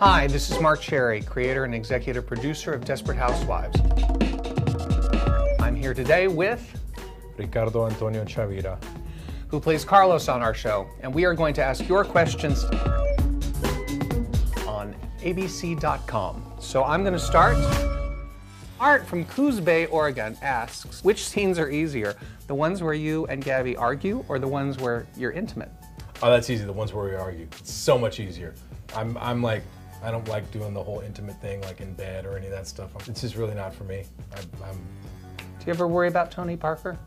Hi, this is Marc, creator and executive producer of Desperate Housewives. I'm here today with Ricardo Chavira, who plays Carlos on our show, and we are going to ask your questions on abc.com. So I'm going to start. Art from Coos Bay, Oregon asks, which scenes are easier? The ones where you and Gabby argue or the ones where you're intimate? Oh, that's easy. The ones where we argue. It's so much easier. I'm like, I don't like doing the whole intimate thing like in bed or any of that stuff. It's just really not for me. Do you ever worry about Tony Parker?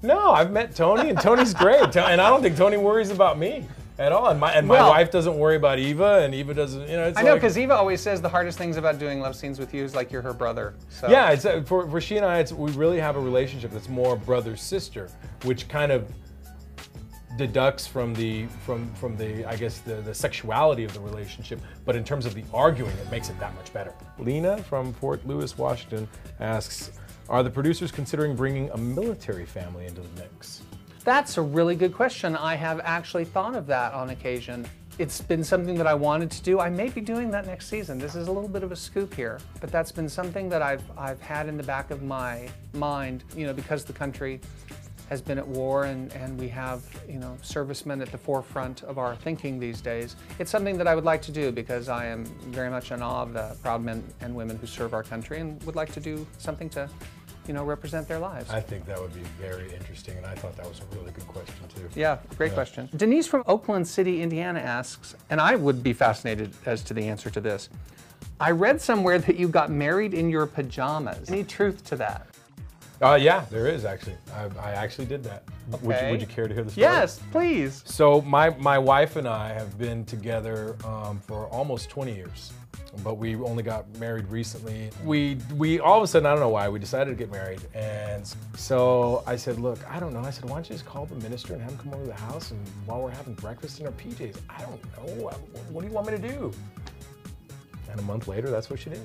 No, I've met Tony and Tony's great. And I don't think Tony worries about me at all. And my wife doesn't worry about Eva, and Eva doesn't, you know, it's I know, because Eva always says the hardest things about doing love scenes with you is like you're her brother. So. Yeah, it's, for she and I, we really have a relationship that's more brother-sister, which kind of deducts from the I guess the sexuality of the relationship, but in terms of the arguing, it makes it that much better. Lena from Fort Lewis, Washington asks, are the producers considering bringing a military family into the mix? That's a really good question. I have actually thought of that on occasion. It's been something that I wanted to do. I may be doing that next season. This is a little bit of a scoop here, but that's been something that I've had in the back of my mind, you know, because the country has been at war and we have, you know, servicemen at the forefront of our thinking these days. It's something that I would like to do because I am very much in awe of the proud men and women who serve our country and would like to do something to, you know, represent their lives. I think that would be very interesting, and I thought that was a really good question too. Yeah, great question. Denise from Oakland City, Indiana asks, and I would be fascinated as to the answer to this. I read somewhere that you got married in your pajamas. Any truth to that? Yeah, there is actually. I actually did that. Okay. Would you care to hear the story? Yes, please. So my wife and I have been together for almost 20 years, but we only got married recently. We all of a sudden, I don't know why, we decided to get married, and so I said, look, I don't know. I said, why don't you just call the minister and have him come over to the house, and while we're having breakfast in our PJs, I don't know, what do you want me to do? And a month later, that's what she did.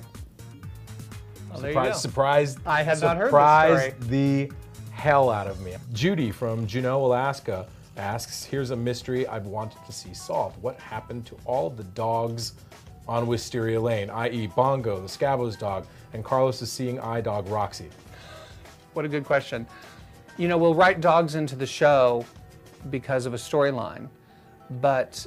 Well, surprised I had not heard this story. The hell out of me. Judy from Juneau, Alaska asks, here's a mystery I've wanted to see solved. What happened to all of the dogs on Wisteria Lane, i.e. Bongo, the Scabos dog, and Carlos's seeing eye dog, Roxy? What a good question. You know, we'll write dogs into the show because of a storyline, but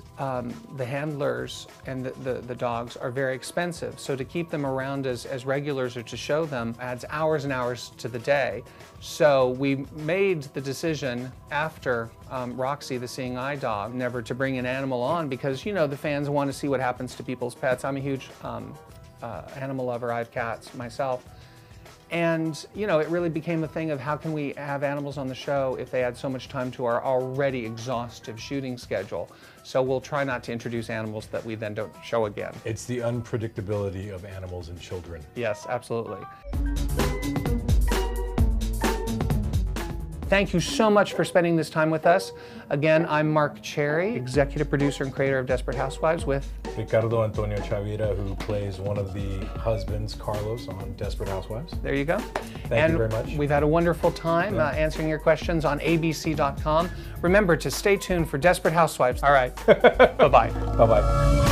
the handlers and the dogs are very expensive. So to keep them around as regulars or to show them adds hours and hours to the day. So we made the decision after Roxy, the seeing eye dog, never to bring an animal on because, you know, the fans want to see what happens to people's pets. I'm a huge animal lover. I have cats myself. And, you know, it really became a thing of how can we have animals on the show if they add so much time to our already exhaustive shooting schedule. So we'll try not to introduce animals that we then don't show again. It's the unpredictability of animals and children. Yes, absolutely. Thank you so much for spending this time with us. Again, I'm Marc, executive producer and creator of Desperate Housewives with Ricardo Chavira, who plays one of the husbands, Carlos, on Desperate Housewives. There you go. Thank you very much. We've had a wonderful time answering your questions on abc.com. Remember to stay tuned for Desperate Housewives. All right. Bye-bye. Bye-bye.